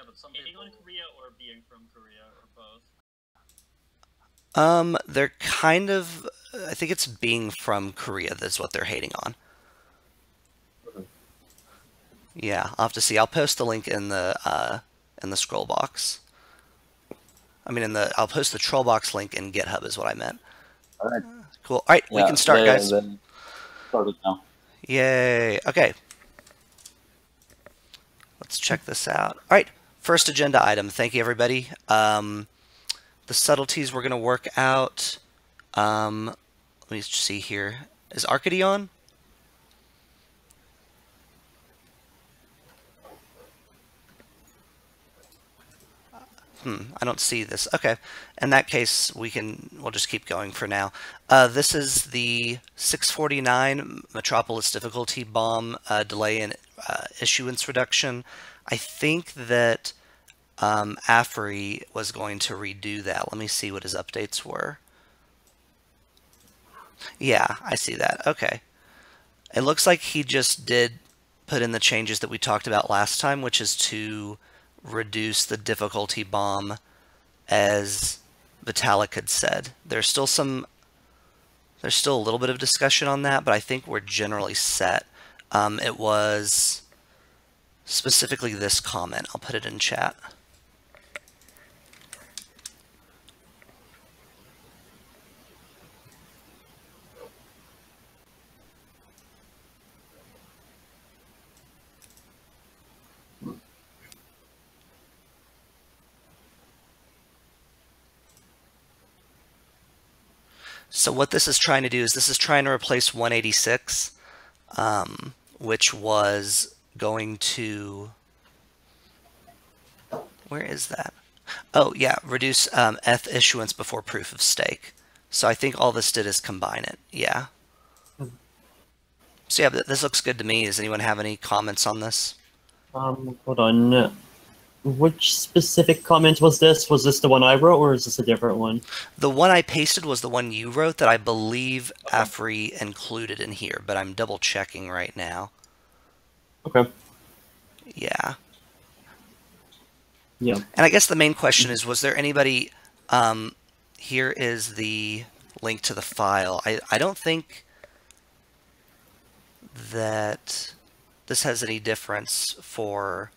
but some people... in Korea or being from Korea or both? They're kind of... I think it's being from Korea that's what they're hating on. Yeah, I'll have to see. I'll post the link in the scroll box. I mean, I'll post the troll box link in GitHub is what I meant. All right. Cool. All right, we can start, guys. Started now. Yay. Okay. Let's check this out. All right. First agenda item. Thank you, everybody. The subtleties we're going to work out. Let me see here. Is Arcady on? I don't see this. Okay. In that case, we'll just keep going for now. This is the 649 Metropolis difficulty bomb delay and issuance reduction. I think that Afri was going to redo that. Let me see what his updates were. Yeah, I see that. Okay. It looks like he just did put in the changes that we talked about last time, which is to reduce the difficulty bomb, as Vitalik had said. There's still a little bit of discussion on that, but I think we're generally set. It was specifically this comment. I'll put it in chat. So what this is trying to do is this is trying to replace 186, which was going to... Where is that? Oh, yeah, reduce ETH issuance before proof of stake. So I think all this did is combine it. Yeah. So yeah, this looks good to me. Does anyone have any comments on this? Hold on. Which specific comment was this? Was this the one I wrote, or is this a different one? The one I pasted was the one you wrote that I believe Afri included in here, but I'm double checking right now. Okay. Yeah. Yeah. And I guess the main question is, was there anybody... here is the link to the file. I don't think that this has any difference for...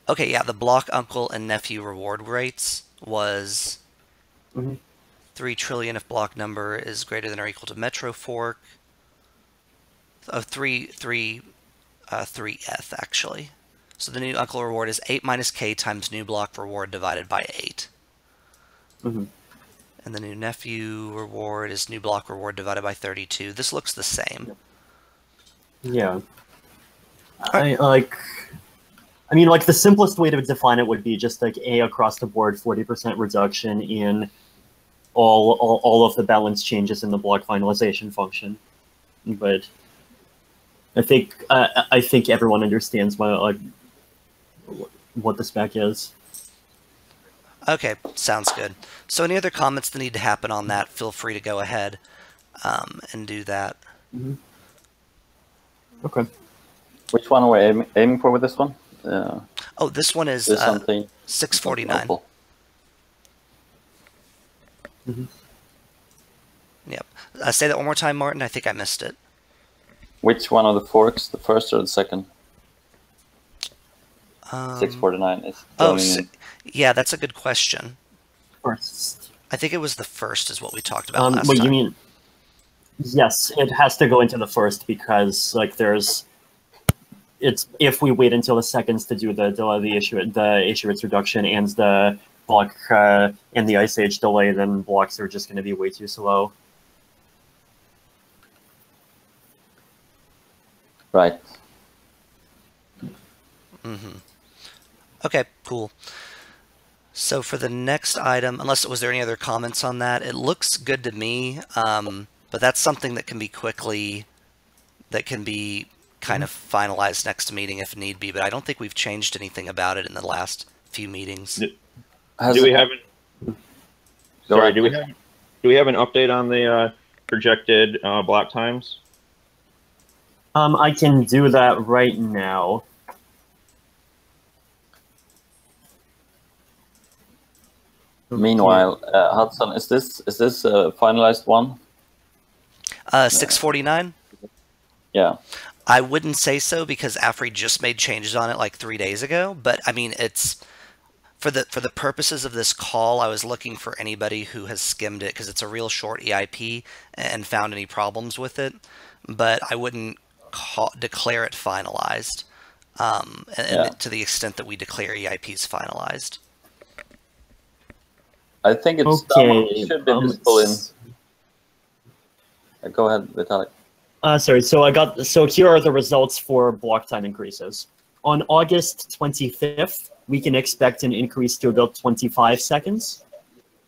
Okay, yeah, the block uncle and nephew reward rates was 3 trillion if block number is greater than or equal to Metro Fork. 3 ETH, actually. So the new uncle reward is 8 minus K times new block reward divided by 8. And the new nephew reward is new block reward divided by 32. This looks the same. Yeah. I mean, like, the simplest way to define it would be just like a across the board 40% reduction in all of the balance changes in the block finalization function. But I think everyone understands what the spec is. Okay, sounds good. So any other comments that need to happen on that, feel free to go ahead and do that. Okay. Which one are we aiming for with this one? Oh, this one is 649. Yep. Say that one more time, Martin. I think I missed it. Which one of the forks, the first or the second? 649 is yeah, that's a good question. First. I think it was the first is what we talked about last wait, time. You mean... Yes, it has to go into the first because, like, it's if we wait until the seconds to do the issuance reduction and the block and the Ice Age delay, then blocks are just going to be way too slow. Right. Okay, cool. So for the next item, unless was there any other comments on that? It looks good to me, but that's something that can be kind of finalized next meeting if need be, but I don't think we've changed anything about it in the last few meetings. Do we have an update on the projected block times? I can do that right now. Meanwhile, Hudson, is this a finalized one? 649. Yeah. I wouldn't say so because Afri just made changes on it like 3 days ago. But I mean, it's for the purposes of this call. I was looking for anybody who has skimmed it because it's a real short EIP and found any problems with it. But I wouldn't declare it finalized, and to the extent that we declare EIPs finalized. I think it's okay. Should be visible in. Go ahead, Vitalik. Sorry. So here are the results for block time increases. On August 25th, we can expect an increase to about 25 seconds.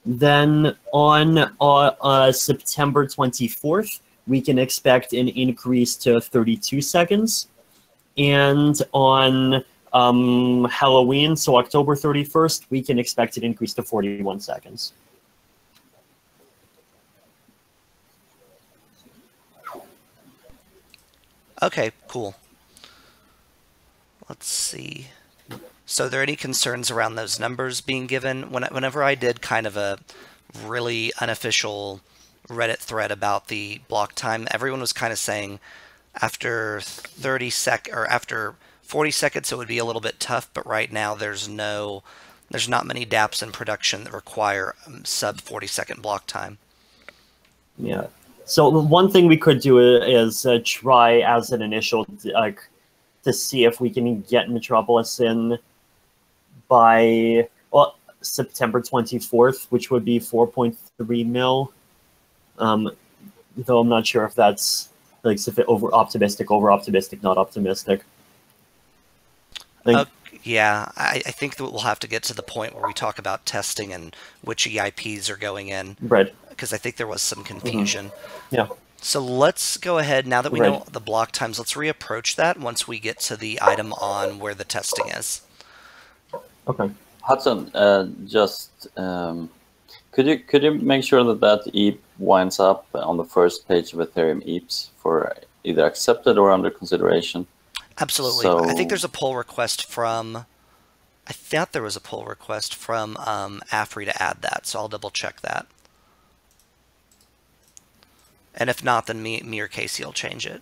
Then on September 24th, we can expect an increase to 32 seconds. And on Halloween, so October 31st, we can expect an increase to 41 seconds. Okay, cool. Let's see. So are there any concerns around those numbers being given? Whenever I did kind of a really unofficial Reddit thread about the block time, everyone was kind of saying after 40 seconds it would be a little bit tough, but right now there's not many dApps in production that require sub 40-second block time. Yeah. So one thing we could do is try as an initial to see if we can get Metropolis in by September 24th, which would be 4.3 mil. Though I'm not sure if that's like over optimistic, not optimistic. Yeah, I think that we'll have to get to the point where we talk about testing and which EIPs are going in. Right. Because I think there was some confusion. Yeah. So let's go ahead, now that we know the block times, let's reapproach that once we get to the item on where the testing is. Okay. Hudson, could you make sure that EAP winds up on the first page of Ethereum EAPs for either accepted or under consideration? Absolutely. So, I think there's a pull request from, I thought there was a pull request from Afri to add that, so I'll double check that. And if not, then me or Casey will change it.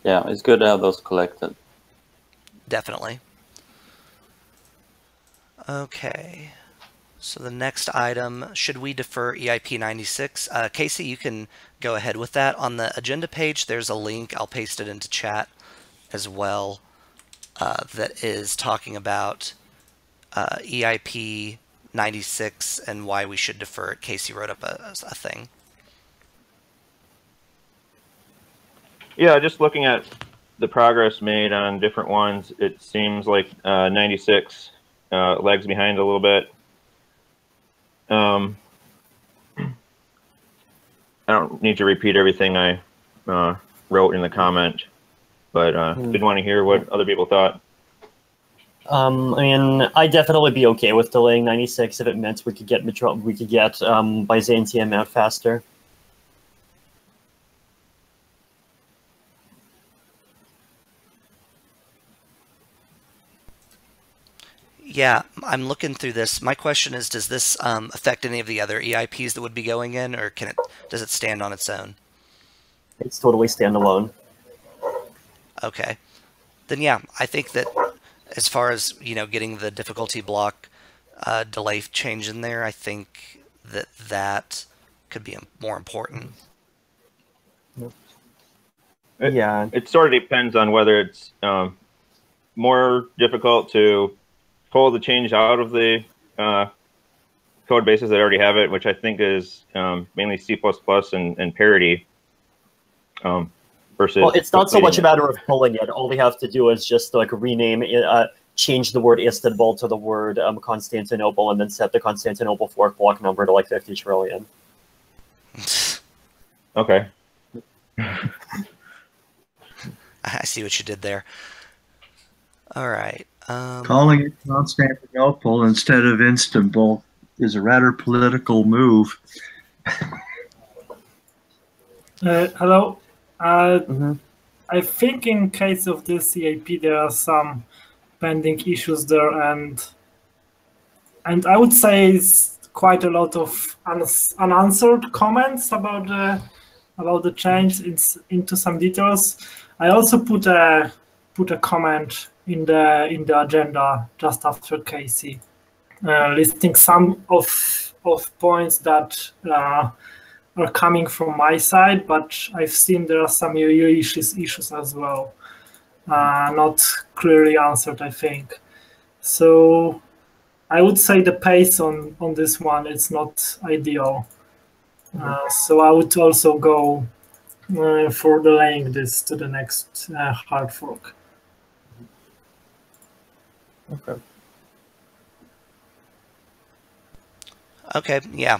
Yeah, it's good to have those collected. Definitely. Okay. So the next item, should we defer EIP 96? Casey, you can go ahead with that. On the agenda page, there's a link. I'll paste it into chat as well. That is talking about EIP 96 and why we should defer it. Casey wrote up a thing. Yeah, just looking at the progress made on different ones, it seems like 96 lags behind a little bit. I don't need to repeat everything I wrote in the comment, but did want to hear what other people thought. I mean, I'd definitely be okay with delaying 96 if it meant we could get Byzantium out faster. Yeah, I'm looking through this. My question is, does this affect any of the other EIPs that would be going in, or does it stand on its own? It's totally standalone. Okay. Then yeah, I think that as far as, getting the difficulty block delay change in there, I think that could be more important. Yeah. It sort of depends on whether it's more difficult to pull the change out of the code bases that already have it, which I think is mainly C++ and parity. Versus, well, it's not so much a matter of pulling it. All we have to do is just rename it, change the word Istanbul to the word Constantinople, and then set the Constantinople fork block number to 50 trillion. Okay. I see what you did there. All right. Calling it Constantinople instead of Istanbul is a rather political move. Hello. I think in case of this CAP, there are some pending issues there, and and I would say it's quite a lot of unanswered comments about the change into some details. I also put a comment in the agenda just after Casey, listing some of points that are coming from my side, but I've seen there are some issues as well, not clearly answered, I think. So I would say the pace on this one is not ideal. So I would also go for delaying this to the next hard fork. Okay. Okay, yeah.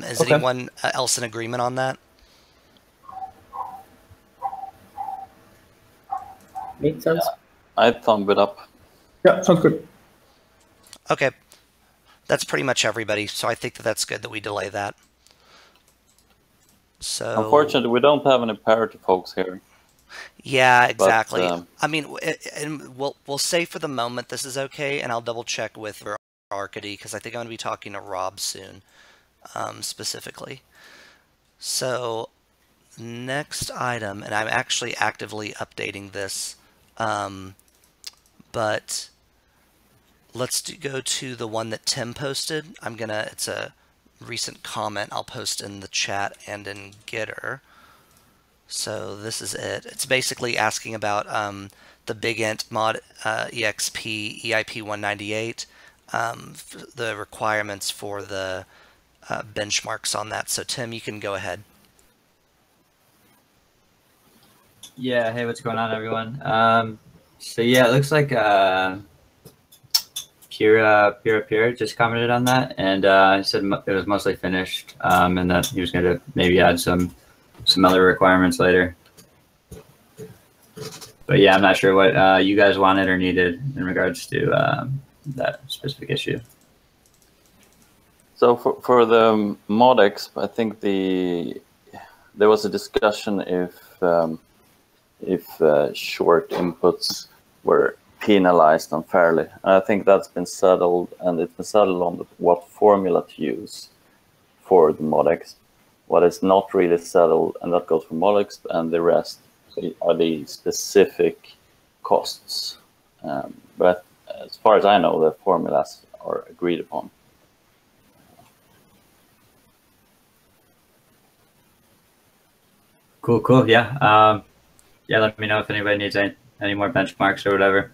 Is anyone else in agreement on that? Makes sense. I thumb it up. Yeah, sounds good. Okay. That's pretty much everybody, so I think that's good that we delay that. So Unfortunately, we don't have any parity folks here. Yeah, exactly. But, I mean, and we'll say for the moment this is okay, and I'll double check with Arcady because I think I'm going to be talking to Rob soon, specifically. So next item, and I'm actually actively updating this, but let's go to the one that Tim posted. It's a recent comment I'll post in the chat and in Gitter. So this is it. It's basically asking about the Big Int mod EXP EIP 198, the requirements for the benchmarks on that. So Tim, you can go ahead. Yeah, hey, what's going on, everyone? So yeah, it looks like Pure just commented on that, and he said it was mostly finished, and that he was going to maybe add some other requirements later. But yeah, I'm not sure what you guys wanted or needed in regards to that specific issue. So for the ModEx, I think there was a discussion if short inputs were penalized unfairly. And I think that's been settled, and it's been settled on what formula to use for the ModEx. What is not really settled, and that goes for ModEx, and the rest are the specific costs. But as far as I know, the formulas are agreed upon. Cool. Yeah. Yeah. Let me know if anybody needs any more benchmarks or whatever.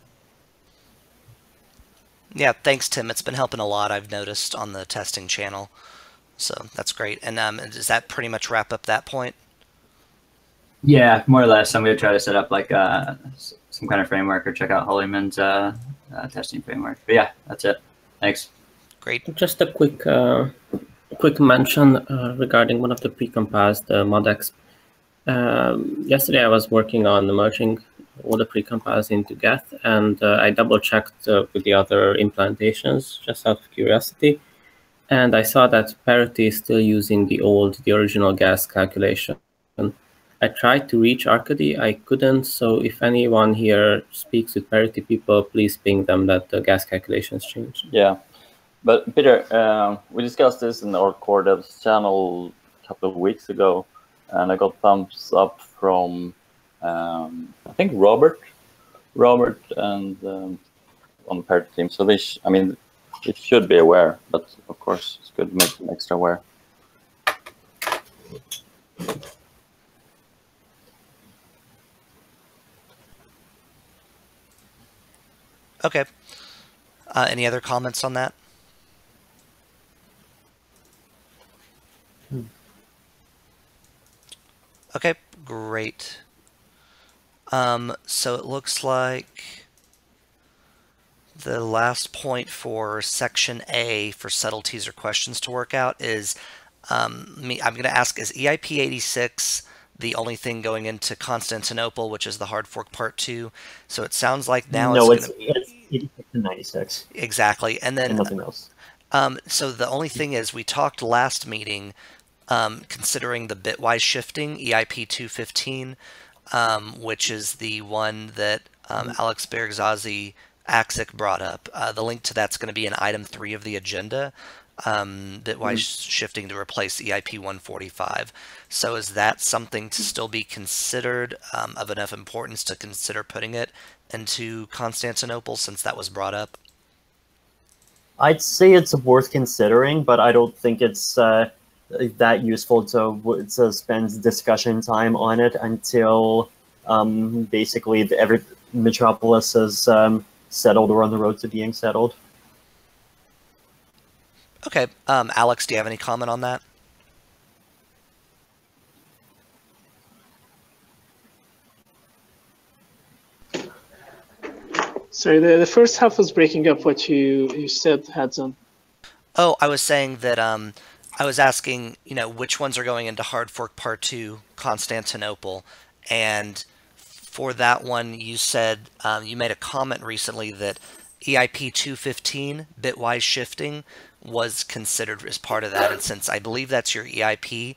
Yeah. Thanks, Tim. It's been helping a lot. I've noticed on the testing channel. So that's great. And does that pretty much wrap up that point? Yeah, more or less. I'm going to try to set up like some kind of framework or check out Holyman's testing framework. But yeah, that's it. Thanks. Great. Just a quick mention regarding one of the precompiled ModEx. Yesterday I was working on merging all the precompiles into Geth, and I double-checked with the other implementations just out of curiosity. And I saw that Parity is still using the original gas calculation. I tried to reach Arcady, I couldn't. So if anyone here speaks with Parity people, please ping them that the gas calculations changed. Yeah, but Peter, we discussed this in our Core Devs channel a couple of weeks ago, and I got thumbs up from I think Robert, and on the Parity team. So it should be aware, but of course it's good to make them extra aware. Okay. Any other comments on that? Okay, great. So it looks like the last point for section A for subtleties or questions to work out is I'm going to ask, is EIP 86 the only thing going into Constantinople, which is the hard fork part 2? So it sounds like now it's 86 and 96. Exactly. And then nothing else. So the only thing is, we talked last meeting, considering the bitwise shifting, EIP 215, which is the one that Alex Bergzazi Axic brought up. The link to that's going to be in item 3 of the agenda. Bitwise shifting to replace EIP 145. So is that something to still be considered of enough importance to consider putting it into Constantinople since that was brought up? I'd say it's worth considering, but I don't think it's that useful to spend discussion time on it until basically every Metropolis is settled or on the road to being settled. Okay. Alex, do you have any comment on that? Sorry, the first half was breaking up what you said, Hudson. Oh, I was saying that I was asking, which ones are going into Hard Fork Part 2, Constantinople, and for that one, you said you made a comment recently that EIP 215, bitwise shifting, was considered as part of that, and since I believe that's your EIP,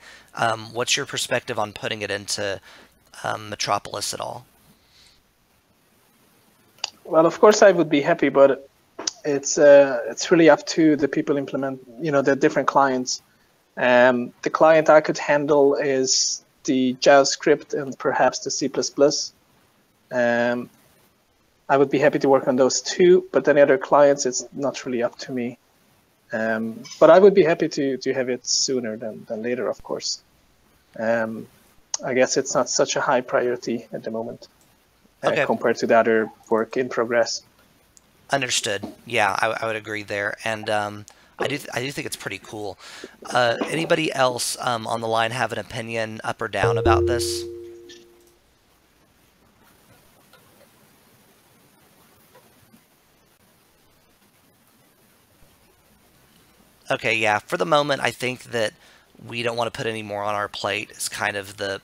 what's your perspective on putting it into Metropolis at all? Well, of course I would be happy, but it's really up to the people implement, the different clients. The client I could handle is the JavaScript and perhaps the C++. I would be happy to work on those two, but any other clients, it's not really up to me. But I would be happy to have it sooner than later, of course. I guess it's not such a high priority at the moment compared to the other work in progress. Understood. Yeah, I would agree there, and I do think it's pretty cool. Anybody else on the line have an opinion up or down about this? Okay, yeah. For the moment, I think that we don't want to put any more on our plate. It's kind of the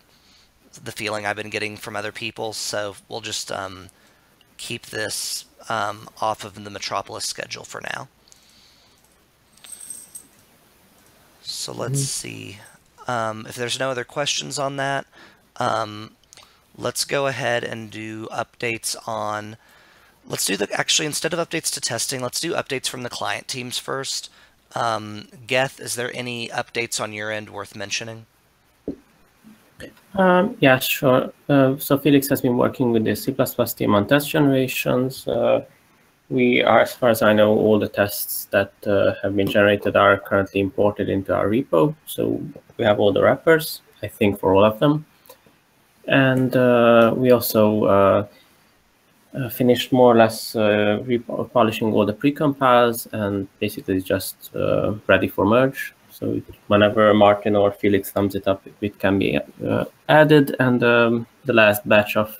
feeling I've been getting from other people. So we'll just keep this off of the Metropolis schedule for now. So let's see. If there's no other questions on that, let's go ahead and do updates on... Let's do actually, instead of updates to testing, let's do updates from the client teams first. Geth, is there any updates on your end worth mentioning? Yeah, sure. So Felix has been working with the C++ team on test generations. We are, as far as I know, all the tests that have been generated are currently imported into our repo. So we have all the wrappers, I think, for all of them. And we also finished more or less polishing all the precompiles and basically just ready for merge. So whenever Martin or Felix thumbs it up, it can be added. And the last batch of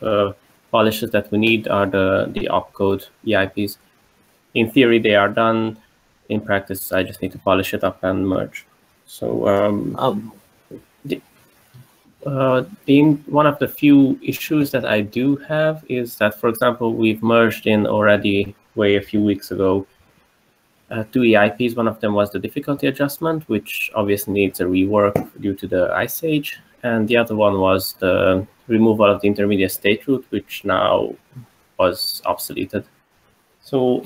polishes that we need are the opcode EIPs. In theory, they are done. In practice, I just need to polish it up and merge. So one of the few issues that I do have is that, for example, we've merged in already a few weeks ago 2 EIPs. One of them was the difficulty adjustment, which obviously needs a rework due to the Ice Age. And the other one was the removal of the intermediate state root, which now was obsoleted. So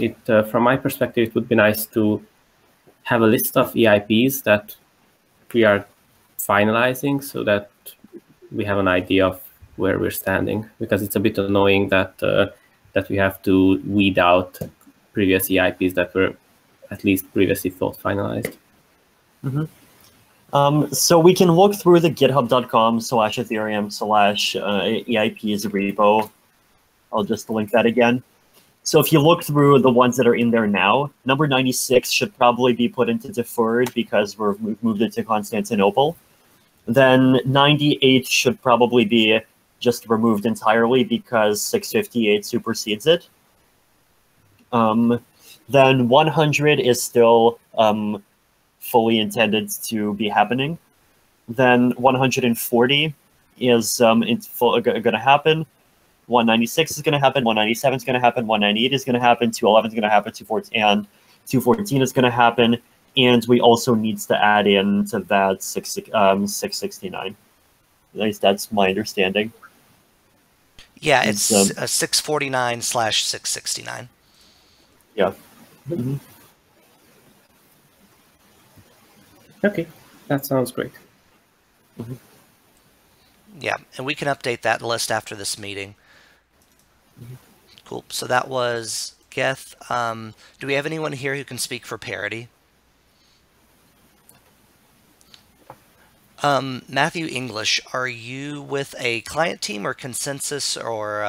from my perspective, it would be nice to have a list of EIPs that we are finalizing so that we have an idea of where we're standing, because it's a bit annoying that that we have to weed out previous EIPs that were at least previously thought finalized. So we can look through the github.com/ethereum/EIPs repo. I'll just link that again. So if you look through the ones that are in there now, number 96 should probably be put into deferred because we've moved it to Constantinople. Then 98 should probably be just removed entirely because 658 supersedes it. Then 100 is still fully intended to be happening. Then 140 is going to happen. 196 is going to happen. 197 is going to happen. 198 is going to happen. 211 is going to happen. 214 and 214 is going to happen. And we also need to add in to that 669. At least that's my understanding. Yeah, it's 649/669. Yeah. Mm-hmm. Okay, that sounds great. Mm-hmm. Yeah, and we can update that list after this meeting. Mm-hmm. Cool. So that was Geth. Do we have anyone here who can speak for parity? Matthew English, are you with a client team or consensus or?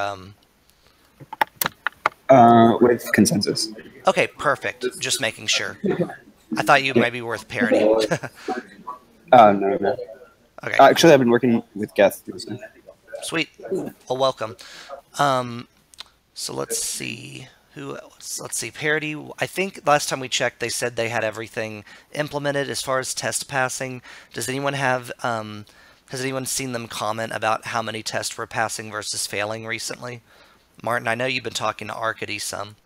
With consensus. Okay, perfect. Just making sure. I thought you maybe were with parity. No. Okay. Actually, I've been working with Geth. Sweet. Well, welcome. So let's see who else. Let's see. Parity. I think last time we checked, they said they had everything implemented as far as test passing. Does anyone have? Has anyone seen them comment about how many tests were passing versus failing recently? Martin, I know you've been talking to Arcady some.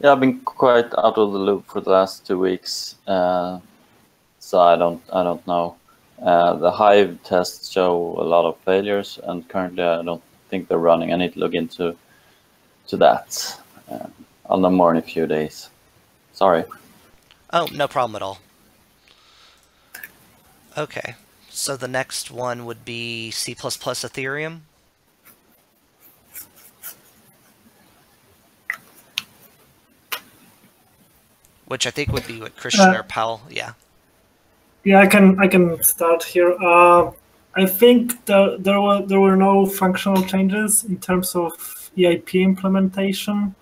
Yeah, I've been quite out of the loop for the last 2 weeks, so I don't know. The Hive tests show a lot of failures, and currently I don't think they're running. I need to look into that. I'll know more in a few days. Sorry. Oh, no problem at all. Okay, so the next one would be C++ Ethereum. Which I think would be what Christian or Powell, yeah. Yeah, I can start here. I think there were no functional changes in terms of EIP implementation.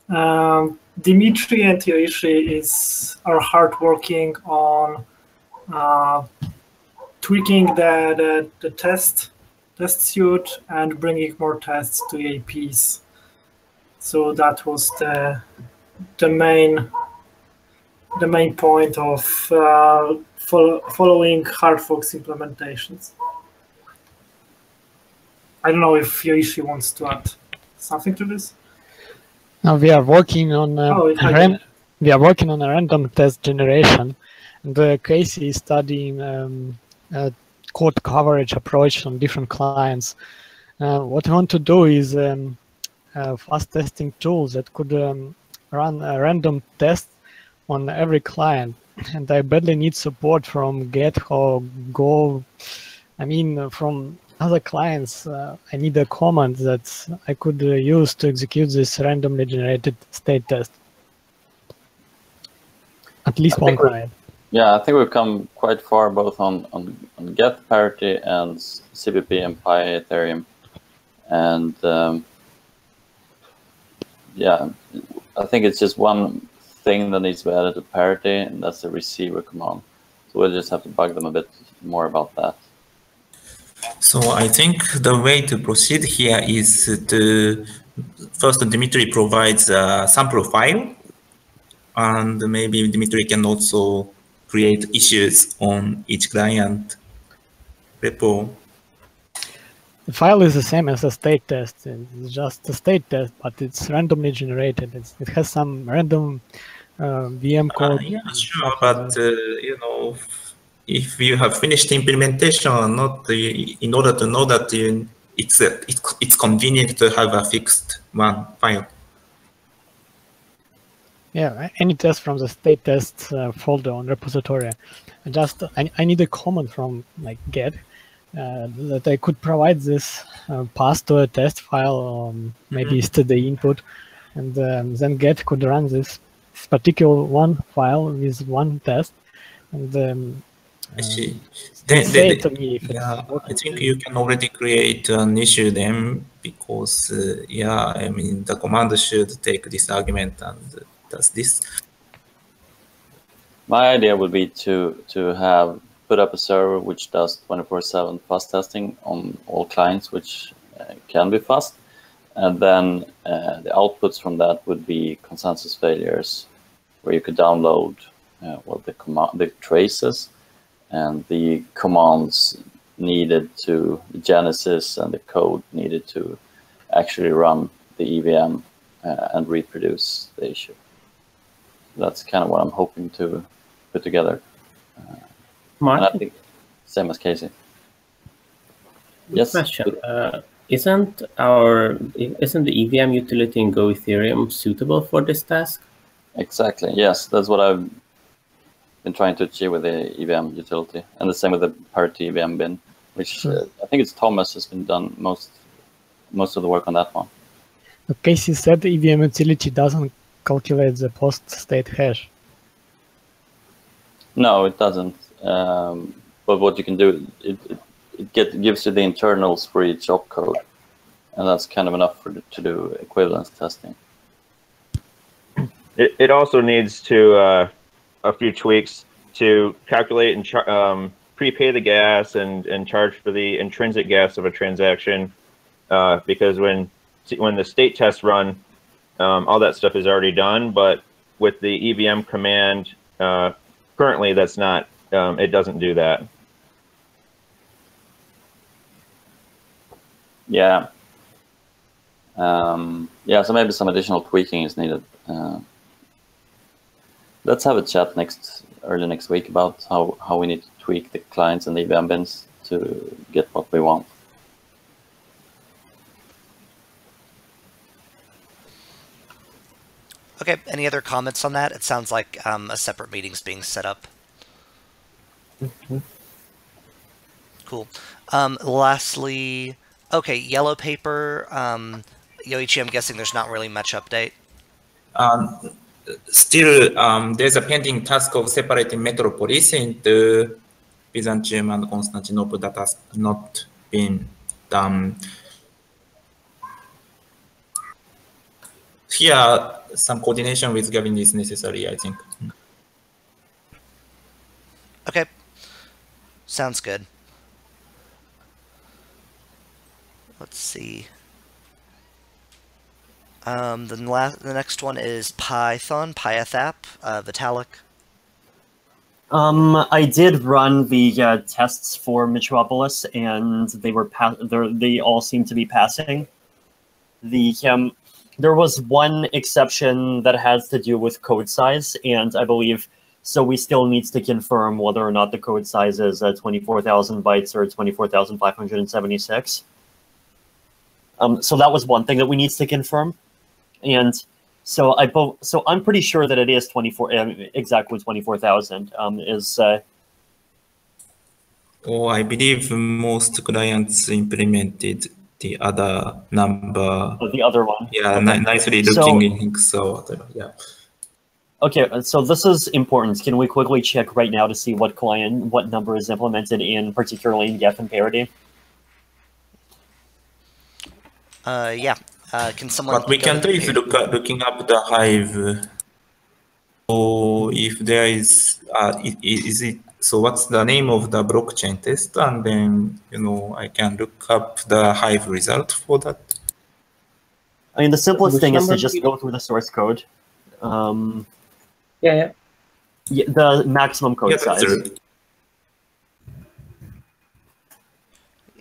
Dimitri and Yoichi are hard working on tweaking the test suite and bringing more tests to EIPs. So that was the main point of following Hardfox implementations. I don't know if Yoichi wants to add something to this. Now we are working on we are working on a random test generation, and Casey is studying a code coverage approach on different clients. What we want to do is fast testing tools that could run a random test on every client, and I badly need support from Get or Go. I mean, from other clients, I need a command that I could use to execute this randomly generated state test. At least one client. Yeah, I think we've come quite far both on Get parity and CPP and Pi Ethereum. And yeah, I think it's just one thing that needs to be added to parity, and that's the receiver command. So we'll just have to bug them a bit more about that. So I think the way to proceed here is to first Dimitri provides a sample file, and maybe Dimitri can also create issues on each client repo. The file is the same as a state test. It's just a state test, but it's randomly generated. It has some random VM code. Yeah, sure, but you know, if you have finished implementation or not, in order to know that it's convenient to have a fixed one file. Yeah, any test from the state tests folder on repository. I need a comment from like Get that I could provide this path to a test file, or maybe std input, and then Get could run this particular one file with one test, and I see. say to me if yeah, I think you can already create an issue then, because yeah, I mean the command should take this argument and does this. My idea would be to put up a server which does 24/7 fast testing on all clients, which can be fast, and then the outputs from that would be consensus failures, where you could download the traces and the commands needed to the genesis and the code needed to actually run the EVM and reproduce the issue. That's kind of what I'm hoping to put together. And I think same as Casey. Yes. Question. Isn't the EVM utility in Go Ethereum suitable for this task? Exactly. Yes, that's what I've been trying to achieve with the EVM utility, and the same with the parity EVM bin, which I think it's Thomas has been done most of the work on that one. Casey said the EVM utility doesn't calculate the post-state hash. No, it doesn't. But what you can do, it gives you the internals for each opcode, and that's kind of enough to do equivalence testing. It also needs to a few tweaks to calculate and prepay the gas and charge for the intrinsic gas of a transaction, because when the state tests run, all that stuff is already done. But with the EVM command, currently that's not. It doesn't do that. Yeah. Yeah. So maybe some additional tweaking is needed. Let's have a chat early next week about how we need to tweak the clients and the EVM bins to get what we want. Okay, any other comments on that? It sounds like a separate meeting's being set up. Cool. Lastly, okay, yellow paper. Yoichi, I'm guessing there's not really much update. Still, there's a pending task of separating metropolis into Byzantium and Constantinople that has not been done. Here, some coordination with Gavin is necessary, I think. Okay, sounds good. Let's see. The next one is Python, Pythap, Vitalik. I did run the tests for Metropolis, and they all seem to be passing. There was one exception that has to do with code size, and I believe so. We still need to confirm whether or not the code size is 24,000 bytes or 24,576. So that was one thing that we need to confirm, and so I'm pretty sure that it is exactly 24,000. Oh, I believe most clients implemented the other number. Oh, the other one. Yeah, okay. Nicely looking. So yeah. Okay, so this is important. Can we quickly check right now to see what number is implemented particularly in Geth and Parity? Yeah. Can someone? What we can do is looking up the Hive. So if there is it? So what's the name of the blockchain test? And then I can look up the Hive result for that. I mean, the simplest thing is to just go through the source code. Yeah, the maximum code size.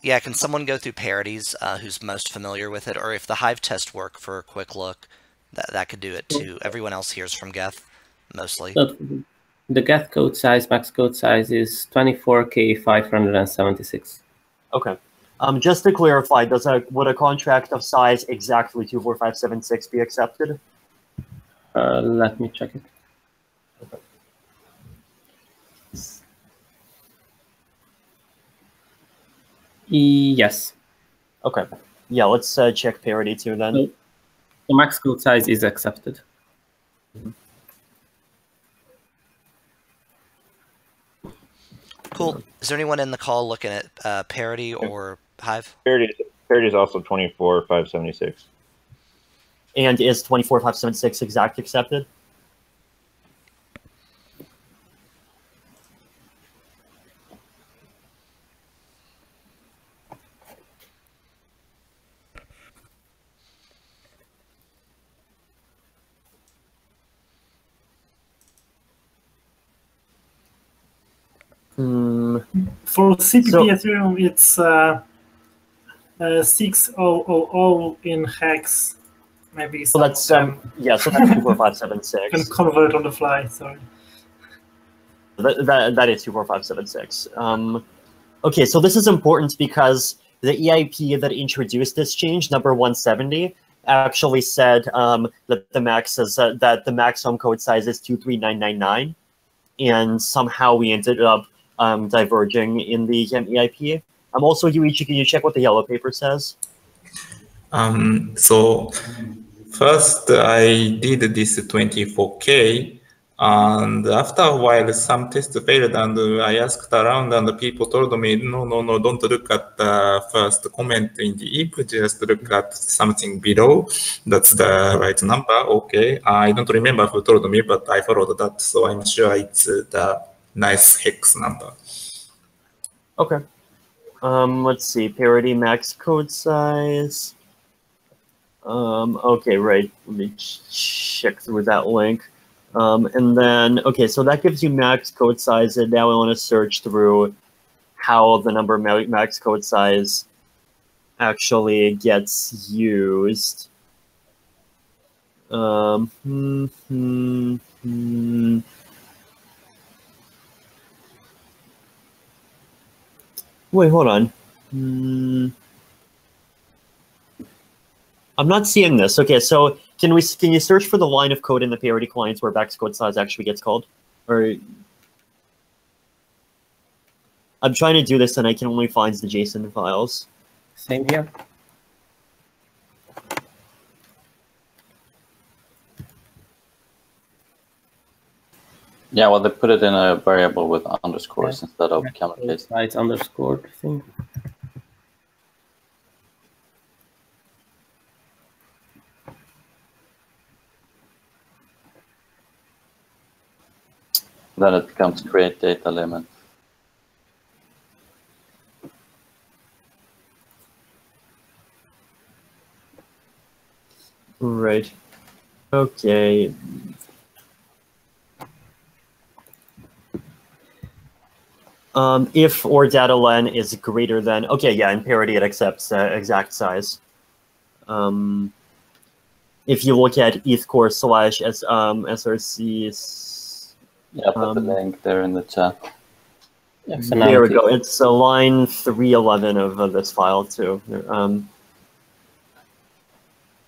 Yeah, can someone go through Parities, who's most familiar with it? Or if the Hive test work for a quick look, that could do it too. Everyone else hears from Geth, mostly. So the Geth code size, max code size is 24K576. Okay. Just to clarify, would a contract of size exactly 24576 be accepted? Let me check it. Okay. Yes. Okay. Yeah, let's check parity too then. So the max code size is accepted. Mm-hmm. Cool. Is there anyone in the call looking at Parity or Hive? Parity is also 24,576. And is 24,576 exact accepted? For CPP Ethereum, it's 6000 in hex. Maybe. So that's yeah. So that's 24576. Can convert on the fly. Sorry. That is 24576. Okay, so this is important because the EIP that introduced this change, number 170, actually said that the maximum code size is 23999, and somehow we ended up diverging in the EIP. Also, Yuichi, can you check what the yellow paper says? So first I did this 24K, and after a while some tests failed, and I asked around, and the people told me, no, don't look at the first comment in the if, just look at something below. That's the right number. Okay, I don't remember who told me, but I followed that, so I'm sure it's the nice hex number. Okay. Let's see, parity max code size. Okay, right. Let me check through that link. And then, okay, so that gives you max code size, and now I want to search through how the number max code size actually gets used. Wait, hold on. I'm not seeing this. Okay, so can you search for the line of code in the parity clients where max code size actually gets called? Or I'm trying to do this and I can only find the JSON files. Same here. Yeah, well, they put it in a variable with underscores instead of camel case. It's underscored thing. Then it becomes create data limit. Right. Okay. If or data len is greater than, okay, yeah, in parity it accepts exact size. If you look at ethcore / src. Yeah, put the link there in the chat. There we go. It's line 311 of this file too.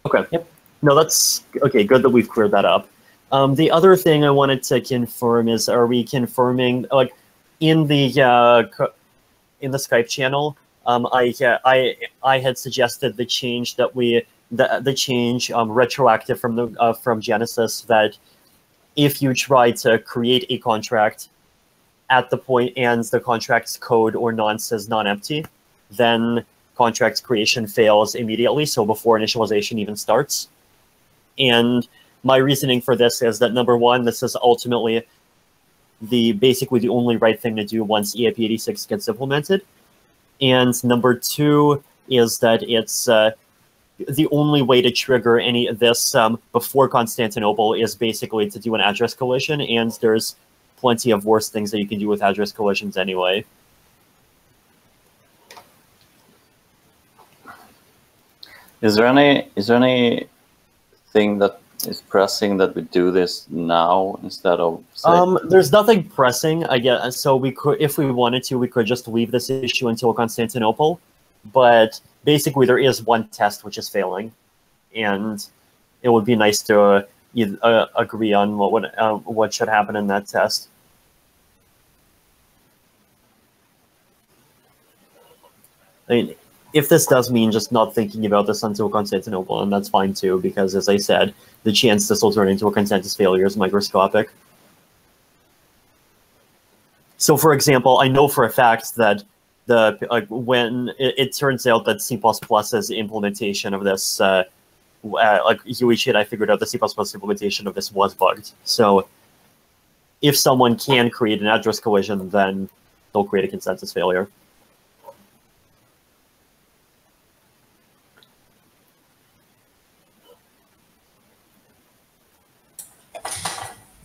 Okay. Yep. No, that's okay. Good that we've cleared that up. The other thing I wanted to confirm is, are we confirming, like, in the Skype channel? I had suggested the change that the change retroactive from Genesis, that if you try to create a contract at the point and the contract's code or nonce is non-empty, then contract creation fails immediately, so before initialization even starts. And my reasoning for this is that, number one, this is ultimately basically the only right thing to do once EIP 86 gets implemented. And number two is that it's the only way to trigger any of this before Constantinople is basically to do an address collision, and there's plenty of worse things that you can do with address collisions anyway. Is there any thing that is pressing that we do this now instead of? There's nothing pressing, I guess. So we could, if we wanted to, we could just leave this issue until Constantinople. But basically, there is one test which is failing, and it would be nice to agree on what should happen in that test. I mean, if this does mean just not thinking about this until Constantinople, and that's fine too, because as I said, the chance this will turn into a consensus failure is microscopic. So, for example, I know for a fact that when it turns out that C++'s implementation of this, like Yuichi and I figured out the C++ implementation of this was bugged. So if someone can create an address collision, then they'll create a consensus failure.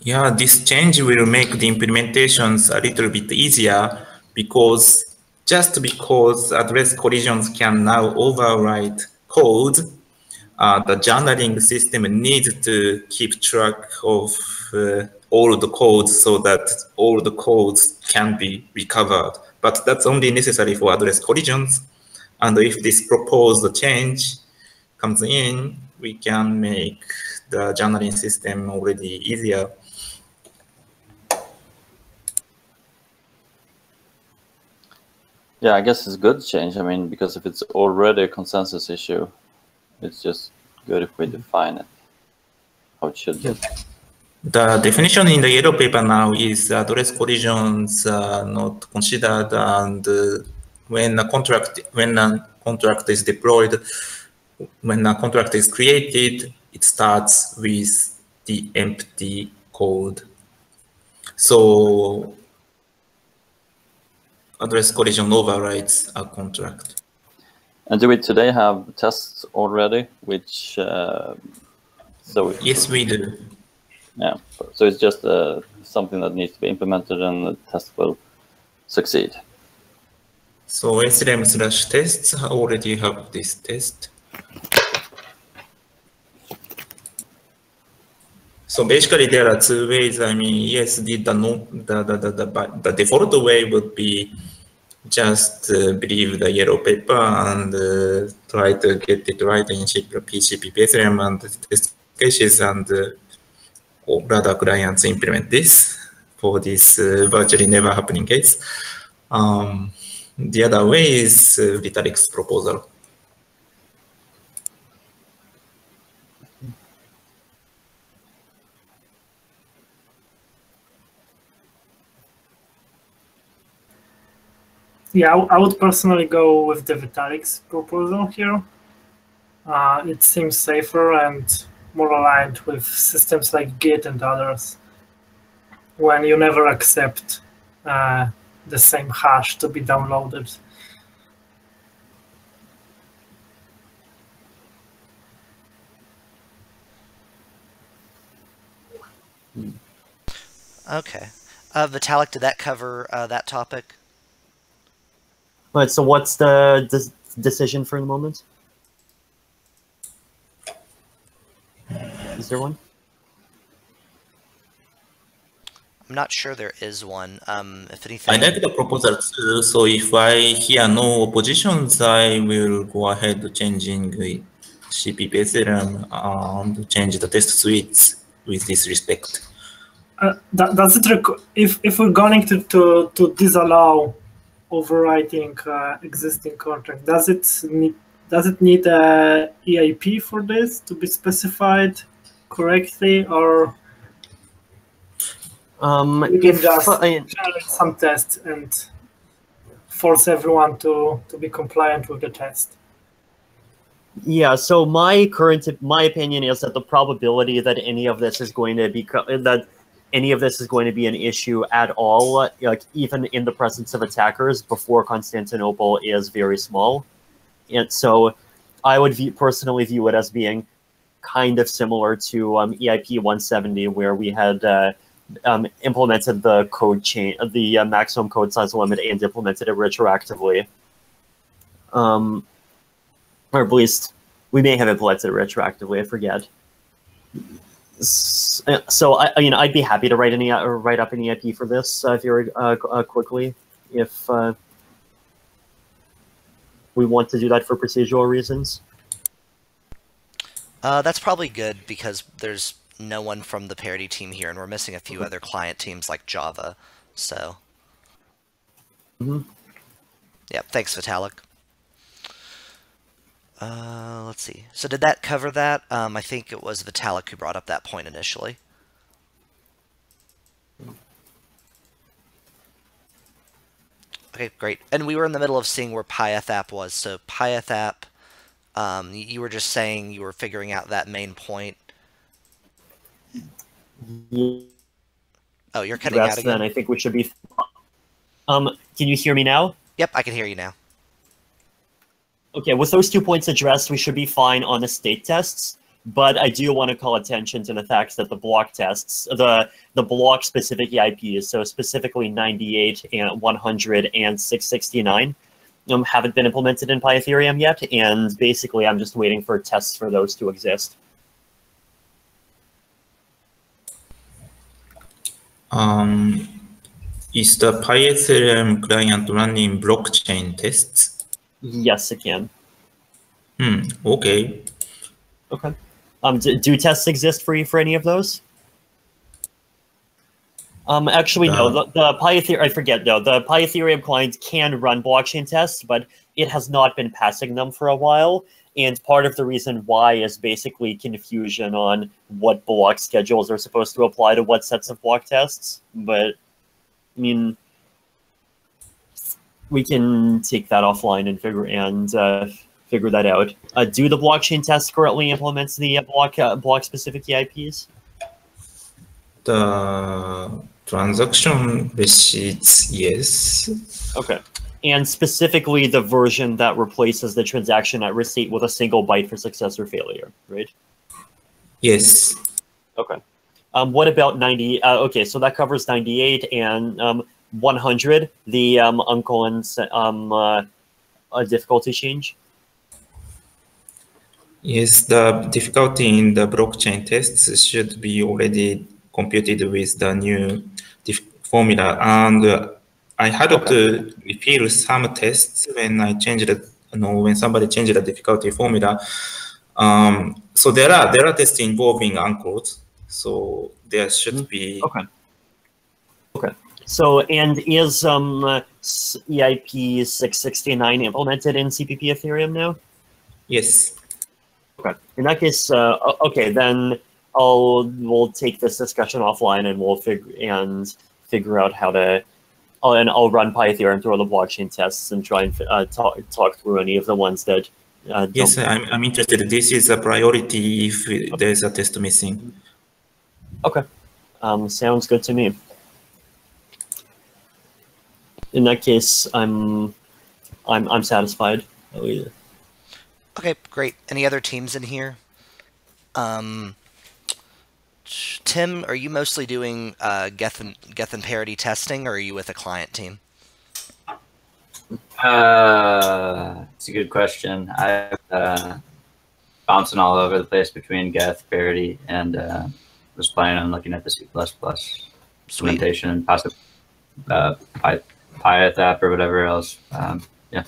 Yeah, this change will make the implementations a little bit easier because address collisions can now overwrite code, the journaling system needs to keep track of all the codes so that all the codes can be recovered. But that's only necessary for address collisions. And if this proposed change comes in, we can make the journaling system already easier. Yeah, I guess it's a good change. I mean, because if it's already a consensus issue, it's just good if we define it how it should be. The definition in the yellow paper now is address collisions not considered, and when a contract is deployed, when a contract is created, it starts with the empty code. So address collision overrides a contract. And do we today have tests already? Which yes, we do. Yeah, so it's just something that needs to be implemented, and the test will succeed. So Ethereum/tests already have this test. So basically, there are two ways. I mean, yes, the default way would be just believe the yellow paper and try to get it right in PCP Ethereum and test cases, and all other clients implement this for this virtually never happening case. The other way is Vitalik's proposal. Yeah, I would personally go with the Vitalik's proposal here. It seems safer and more aligned with systems like Git and others, when you never accept the same hash to be downloaded. Okay. Vitalik, did that cover that topic? Right, so what's the decision for the moment? Is there one? I'm not sure there is one. If anything, I like the proposal too. So if I hear no oppositions, I will go ahead changing the CPP Ethereum and change the test suites with this respect. Does it if we're going to disallow overwriting existing contract, does it need a EIP for this to be specified correctly, or you can just generate some tests and force everyone to be compliant with the test? Yeah, so my opinion is that the probability that any of this is going to be an issue at all, like even in the presence of attackers before Constantinople, is very small. And so I would personally view it as being kind of similar to EIP 170, where we had implemented the code change, the maximum code size limit, and implemented it retroactively. Or at least we may have implemented it retroactively, I forget. So I'd be happy to write up an EIP for this very quickly if we want to do that for procedural reasons. That's probably good because there's no one from the parity team here, and we're missing a few other client teams like Java. So, yeah, thanks, Vitalik. Let's see. So did that cover that? I think it was Vitalik who brought up that point initially. Okay, great. And we were in the middle of seeing where PyEthApp was. So PyEthApp, you were just saying you were figuring out that main point. Oh, you're cutting out again. Then I think we should be. Can you hear me now? Yep, I can hear you now. Okay, with those 2 points addressed, we should be fine on the state tests. But I do want to call attention to the fact that the block tests, the block-specific EIPs, so specifically 98 and 100 and 669, haven't been implemented in Ethereum yet, and basically I'm just waiting for tests for those to exist. Is the Ethereum client running blockchain tests? Yes, it can. Okay. Okay. Do tests exist for you for any of those? Actually, no. The PyEthereum, I forget though. The PyEthereum client can run blockchain tests, but it has not been passing them for a while. And part of the reason why is basically confusion on what block schedules are supposed to apply to what sets of block tests. But I mean, we can take that offline and figure that out. Do the blockchain tests currently implement the block specific EIPs? The transaction receipts, yes. Okay. And specifically the version that replaces the transaction at receipt with a single byte for success or failure, right? Yes. Okay. What about 90? Okay, so that covers 98 and 100, the uncle and difficulty change. Yes, the difficulty in the blockchain tests should be already computed with the new formula, and I had to refill some tests when I changed when somebody changed the difficulty formula. So there are tests involving uncles, so there should be. Okay. So, and is EIP 669 implemented in CPP Ethereum now? Yes. Okay. In that case, okay, then we'll take this discussion offline and we'll figure out how to. And I'll run PyEthereum through all the blockchain tests and try and talk through any of the ones that. Yes, I'm interested. This is a priority if there's a test missing. Okay, sounds good to me. In that case, I'm satisfied. Okay, great. Any other teams in here? Tim, are you mostly doing Geth and parity testing, or are you with a client team? It's a good question. I'm bouncing all over the place between Geth, parity, and was planning on looking at the C++ implementation and possibly Pyth app or whatever else. Yeah.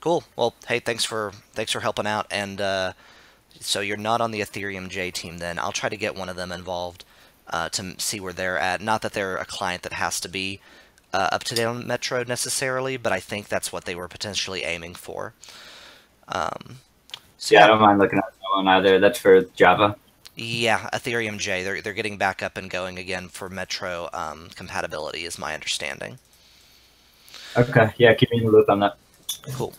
Cool. Well, hey, thanks for helping out. And so you're not on the Ethereum J team then. I'll try to get one of them involved to see where they're at. Not that they're a client that has to be up to date on Metro necessarily, but I think that's what they were potentially aiming for. So yeah, I don't mind looking at that one either. That's for Java. Yeah, Ethereum J. They're getting back up and going again for Metro compatibility, is my understanding. Okay. Yeah, keep me in the loop on that. Cool.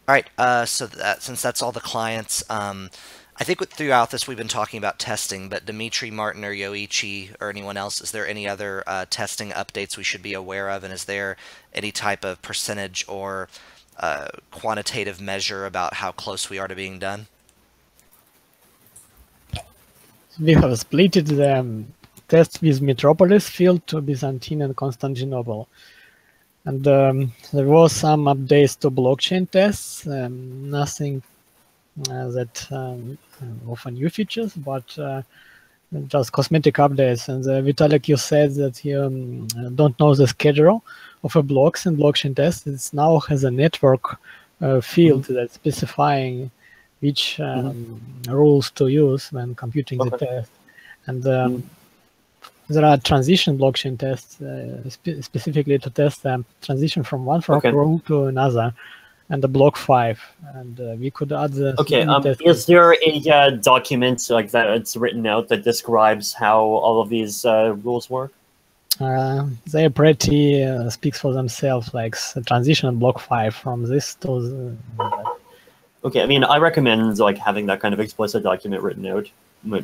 All right. So since that's all the clients, I think throughout this we've been talking about testing. But Dimitri, Martin, or Yoichi, or anyone else, is there any other testing updates we should be aware of? And is there any type of percentage or quantitative measure about how close we are to being done? We have splitted the test with Metropolis field to Byzantine and Constantinople. And there was some updates to blockchain tests, nothing that offer new features, but just cosmetic updates. And Vitalik, you said that you don't know the schedule of a blocks and blockchain tests. It now has a network field that's specifying which rules to use when computing the test. And there are transition blockchain tests specifically to test the transition from one fork rule to another, and the block 5. And we could add the. Is there a document like that it's written out that describes how all of these rules work? They pretty speaks for themselves, like the transition of block 5 from this to that. Okay, I mean, I recommend like having that kind of explicit document written out. But,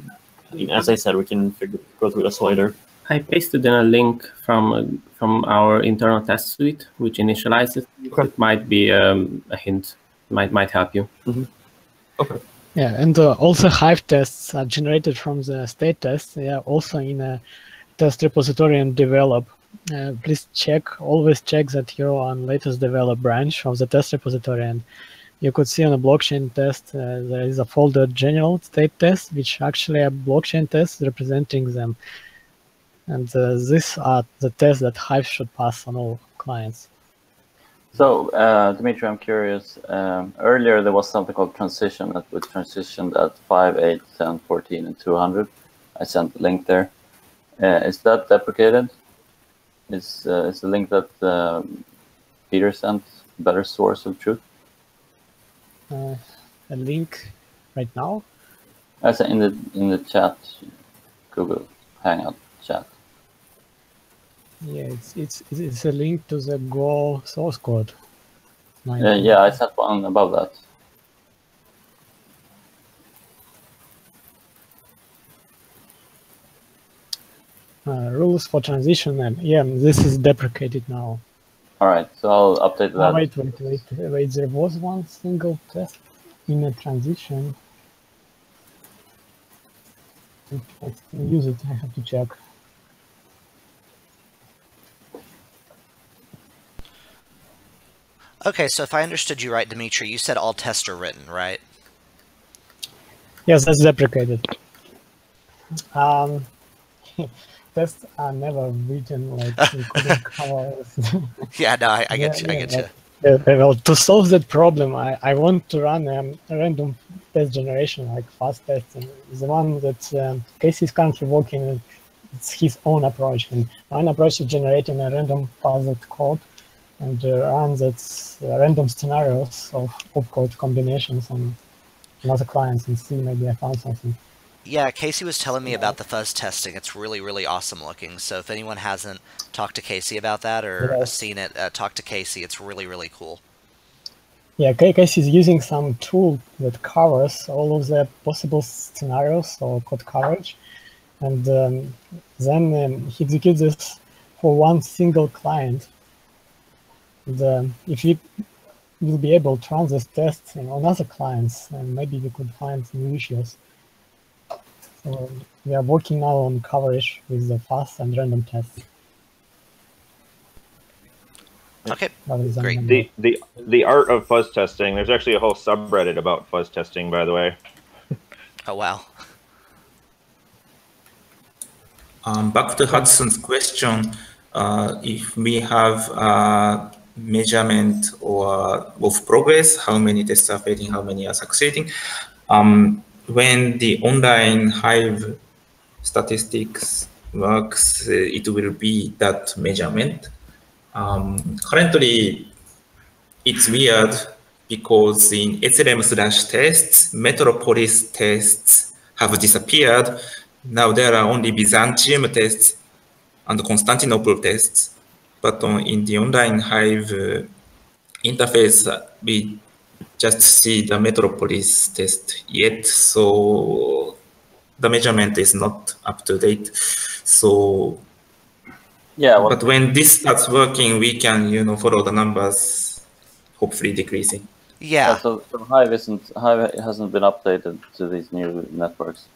I mean, as I said, we can go through this later. I pasted in a link from our internal test suite, which initializes. It might be a hint. Might help you. Okay. Yeah, and also Hive tests are generated from the state tests. They are also in a test repository and develop. Please always check that you're on latest develop branch of the test repository. And you could see on a blockchain test, there is a folder general state test, which actually are blockchain tests representing them. And these are the tests that Hive should pass on all clients. So, Dimitri, I'm curious. Earlier, there was something called transition that was transitioned at 5, 8, 10, 14, and 200. I sent the link there. Is that deprecated? Is the link that Peter sent a better source of truth? A link right now? I said in the chat, Google Hangout chat. Yeah, it's a link to the Go source code. Yeah, I sent one above that. Rules for transition, and yeah, this is deprecated now. All right, so I'll update that. Wait, there was one single test in a transition. I use it, I have to check. Okay, so if I understood you right, Dimitri, you said all tests are written, right? Yes, that's deprecated. Tests are never written like we couldn't cover. Yeah, no, I get you. I get you. Well, to solve that problem, I want to run a random test generation, like fast testing. The one that Casey is currently working on, it's his own approach. And my approach is generating a random puzzle code and run that random scenarios of code combinations on other clients and see maybe I found something. Yeah, Casey was telling me about the fuzz testing. It's really, really awesome looking. So if anyone hasn't talked to Casey about that or seen it, talk to Casey. It's really, really cool. Yeah, Casey is using some tool that covers all of the possible scenarios or code coverage. And then he executes this for one single client. And if you will be able to run this test on other clients, and maybe we could find new issues. So we are working now on coverage with the fast and random tests. Okay, great. The art of fuzz testing. There's actually a whole subreddit about fuzz testing, by the way. Oh wow. Back to Hudson's question, if we have measurement of progress, how many tests are failing, how many are succeeding. When the online Hive statistics works, it will be that measurement. Currently, it's weird because in Ethereum/tests, Metropolis tests have disappeared. Now there are only Byzantium tests and Constantinople tests. But in the online Hive interface, we just see the Metropolis test yet, so the measurement is not up to date. So yeah, but when this starts working, we can follow the numbers, hopefully decreasing. Yeah. So Hive hasn't been updated to these new networks,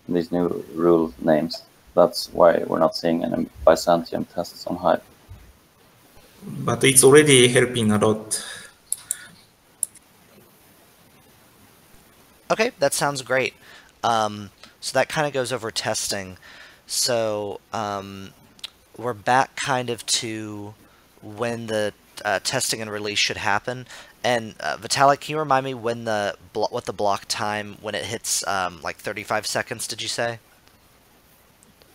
these new rule names. That's why we're not seeing any Byzantium tests on Hive. But it's already helping a lot. Okay, that sounds great. So that kind of goes over testing. So we're back kind of to when the testing and release should happen. And Vitalik, can you remind me when what the block time when it hits like 35 seconds? Did you say?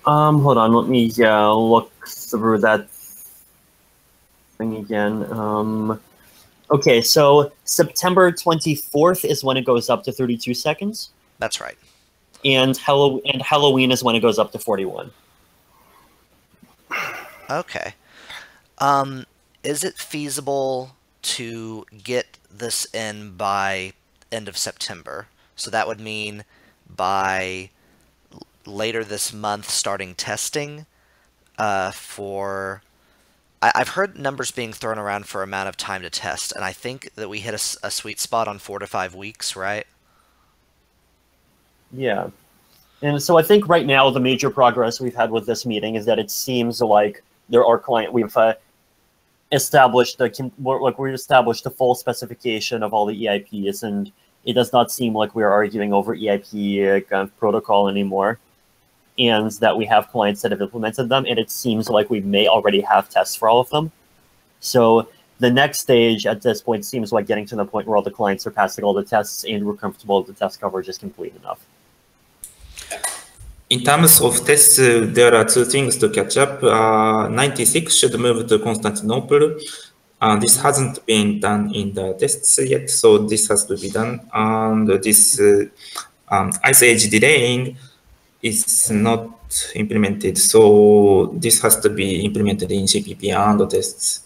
Hold on, let me look through that thing again. Okay, so September 24th is when it goes up to 32 seconds. That's right. And Halloween is when it goes up to 41. Okay. Is it feasible to get this in by end of September? So that would mean by later this month starting testing for... I've heard numbers being thrown around for amount of time to test, and I think that we hit a sweet spot on 4 to 5 weeks, right? Yeah. And so I think right now the major progress we've had with this meeting is that it seems like we've established the full specification of all the EIPs, and it does not seem like we're arguing over EIP kind of protocol anymore. And that we have clients that have implemented them, and it seems like we may already have tests for all of them. So the next stage at this point seems like getting to the point where all the clients are passing all the tests and we're comfortable that the test coverage is complete enough. In terms of tests, there are two things to catch up. 96 should move to Constantinople. This hasn't been done in the tests yet, so this has to be done. And this Ice Age delaying is not implemented, so this has to be implemented in CPP and the tests.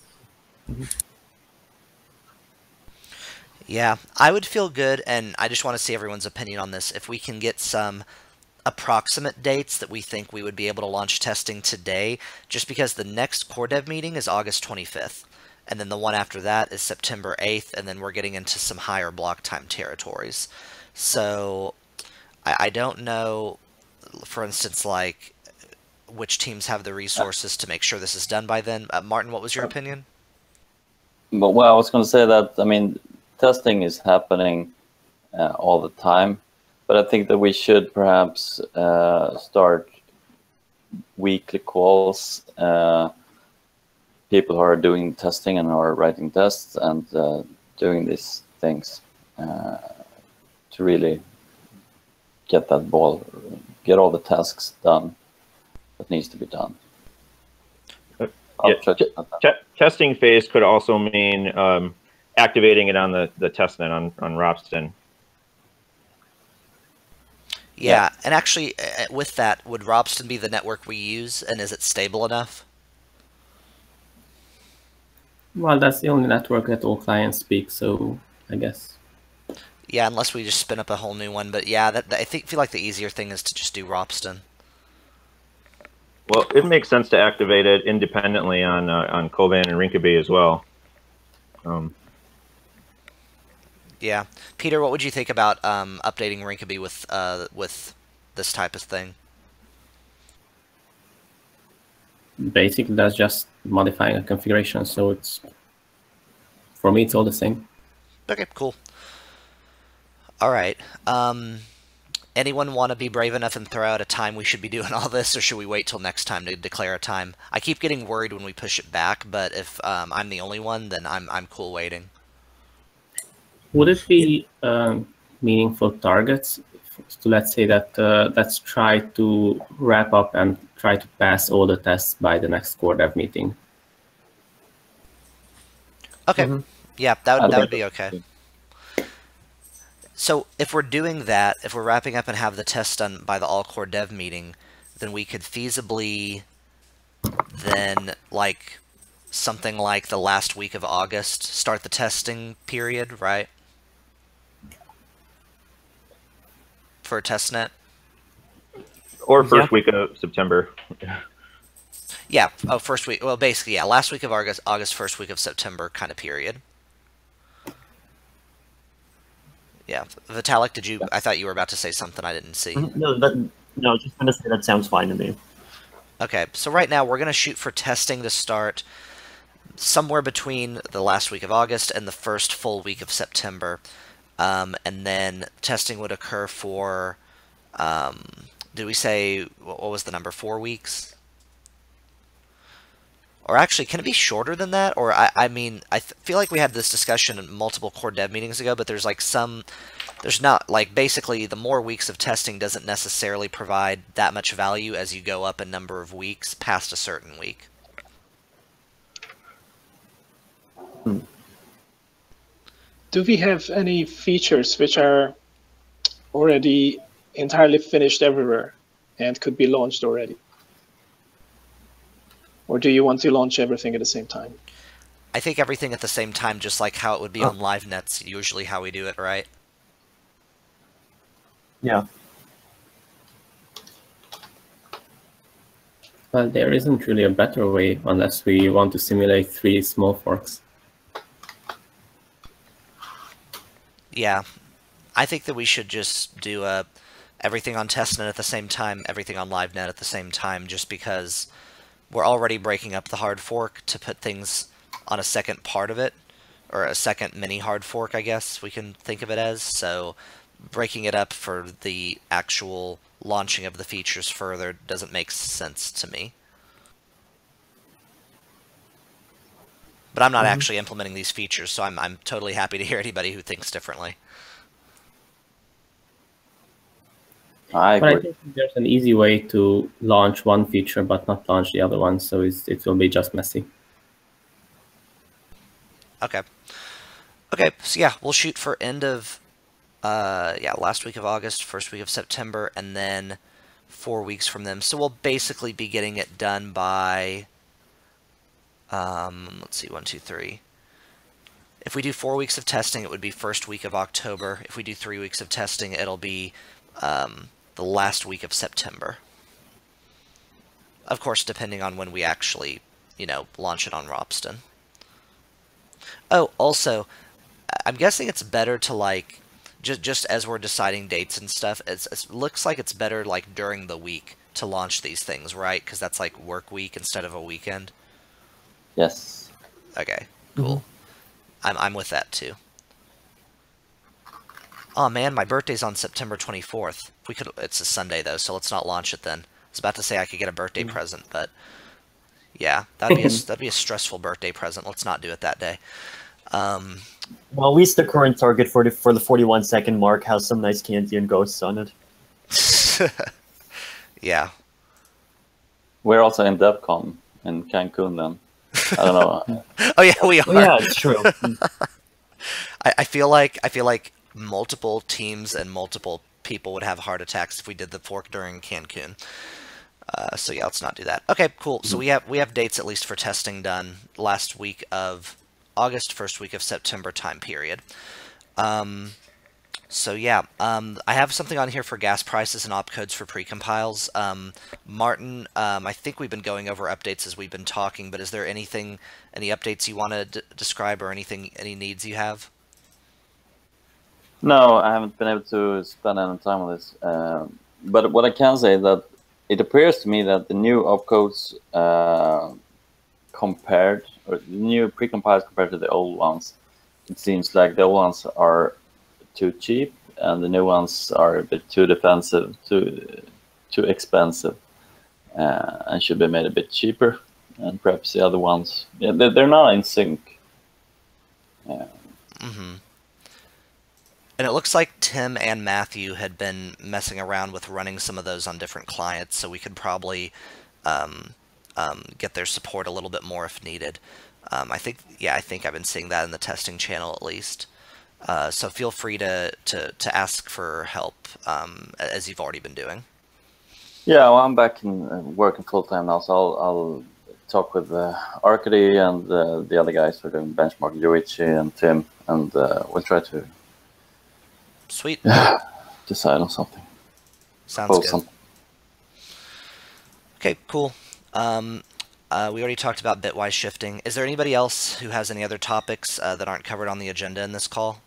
Yeah, I would feel good, and I just want to see everyone's opinion on this, if we can get some approximate dates that we think we would be able to launch testing today, just because the next core dev meeting is August 25th, and then the one after that is September 8th, and then we're getting into some higher block time territories. So I don't know, for instance, like which teams have the resources to make sure this is done by then. Martin, what was your opinion? But well, I was going to say that, I mean, testing is happening all the time. But I think that we should perhaps start weekly calls, people who are doing testing and are writing tests and doing these things to really get that ball, get all the tasks done that needs to be done. Testing phase could also mean activating it on the testnet on Ropsten. Yeah, and actually, with that, would Ropsten be the network we use, and is it stable enough? Well, that's the only network that all clients speak, so I guess. Yeah, unless we just spin up a whole new one, but yeah, I feel like the easier thing is to just do Ropsten. Well, it makes sense to activate it independently on Koban and Rinkeby as well. Yeah, Peter, what would you think about updating Rinkeby with this type of thing? Basically, that's just modifying a configuration, so it's, for me, it's all the same. Okay, cool. All right. Anyone want to be brave enough and throw out a time we should be doing all this, or should we wait till next time to declare a time? I keep getting worried when we push it back, but if I'm the only one, then I'm cool waiting. Would it be meaningful targets to, let's say that let's try to wrap up and try to pass all the tests by the next core dev meeting? Okay. Yeah, that would be okay. So if we're doing that, if we're wrapping up and have the test done by the all core dev meeting, then we could feasibly then, like, something like the last week of August, start the testing period, right? For a testnet? Or first week of September. Yeah, first week. Well, basically, yeah, last week of August, first week of September kind of period. Yeah, Vitalik, did you? I thought you were about to say something I didn't see. No, just gonna say that sounds fine to me. Okay, so right now we're gonna shoot for testing to start somewhere between the last week of August and the first full week of September, and then testing would occur for, did we say what was the number? 4 weeks? Or actually, can it be shorter than that? Or, I mean, I feel like we had this discussion in multiple core dev meetings ago, but there's like there's not, like, basically the more weeks of testing doesn't necessarily provide that much value as you go up a number of weeks past a certain week. Do we have any features which are already entirely finished everywhere and could be launched already? Or do you want to launch everything at the same time? I think everything at the same time, just like how it would be on LiveNet's usually how we do it, right? Yeah. Well, there isn't really a better way unless we want to simulate 3 small forks. Yeah. I think that we should just do everything on testnet at the same time, everything on LiveNet at the same time, just because we're already breaking up the hard fork to put things on a second part of it, or a second mini hard fork, I guess we can think of it as. So breaking it up for the actual launching of the features further doesn't make sense to me. But I'm not actually implementing these features, so I'm totally happy to hear anybody who thinks differently. But I think there's an easy way to launch one feature but not launch the other one, so it will be just messy. Okay. Okay, so yeah, we'll shoot for end of, last week of August, first week of September, and then 4 weeks from them. So we'll basically be getting it done by, let's see, 1, 2, 3. If we do 4 weeks of testing, it would be first week of October. If we do 3 weeks of testing, it'll be the last week of September. Of course, depending on when we actually, launch it on Ropsten. Oh, also, I'm guessing it's better to, just as we're deciding dates and stuff, it looks like it's better, during the week to launch these things, right? Because that's, work week instead of a weekend. Yes. Okay, cool. I'm with that, too. Oh, man, my birthday's on September 24th. It's a Sunday, though, so let's not launch it then. I was about to say I could get a birthday present, but yeah, that'd be a stressful birthday present. Let's not do it that day. Well, at least the current target for the 41-second mark has some nice candy and ghosts on it. Yeah. We're also in DevCon in Cancun then. I don't know. Oh yeah, we are. Oh, yeah, it's true. I feel like multiple teams and multiple people would have heart attacks if we did the fork during Cancun. So yeah, let's not do that. Okay, cool. So we have dates at least for testing done last week of August, first week of September time period. So yeah, I have something on here for gas prices and opcodes for precompiles. Martin, I think we've been going over updates as we've been talking, but is there any updates you want to describe or any needs you have? No, I haven't been able to spend any time on this. But what I can say is that it appears to me that the new opcodes the new precompiles compared to the old ones, it seems like the old ones are too cheap and the new ones are a bit too defensive, too expensive, and should be made a bit cheaper. And perhaps the other ones, yeah, they're not in sync. And it looks like Tim and Matthew had been messing around with running some of those on different clients, so we could probably get their support a little bit more if needed. I think I've been seeing that in the testing channel at least. So feel free to ask for help as you've already been doing. Yeah, well, I'm back in working full time now, so I'll talk with Arkady and the other guys who are doing benchmark, Yoichi and Tim, and we'll try to decide on something. Sounds good. Okay, cool. We already talked about bitwise shifting. Is there anybody else who has any other topics that aren't covered on the agenda in this call?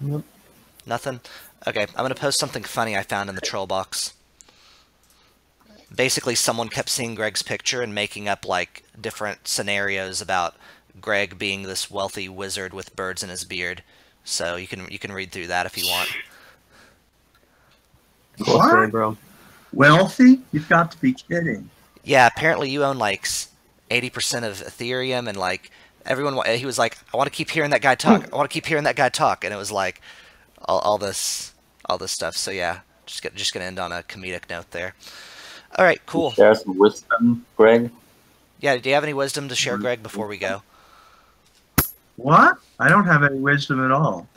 Nope. Nothing? Okay, I'm going to post something funny I found in the troll box. Basically, someone kept seeing Greg's picture and making up, different scenarios about Greg being this wealthy wizard with birds in his beard. So you can read through that if you want. What? Story, bro. Wealthy? You've got to be kidding. Yeah, apparently you own 80% of Ethereum, and everyone. He was like, I want to keep hearing that guy talk. I want to keep hearing that guy talk, and it was all this stuff. So yeah, just gonna end on a comedic note there. All right, cool. Share some wisdom, Greg. Yeah, do you have any wisdom to share, Greg, before we go? What? I don't have any wisdom at all.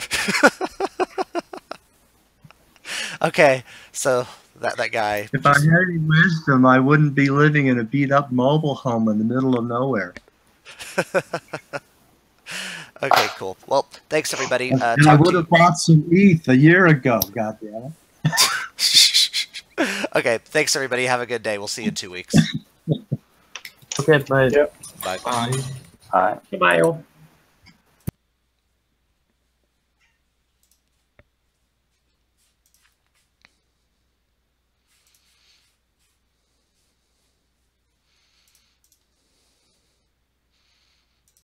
Okay, so that guy. If I had any wisdom, I wouldn't be living in a beat-up mobile home in the middle of nowhere. Okay, cool. Well, thanks everybody. And I would have bought some ETH a year ago. Goddamn it. Okay, thanks everybody. Have a good day. We'll see you in 2 weeks. Okay, bye. Yep. Bye. Bye. Goodbye, all.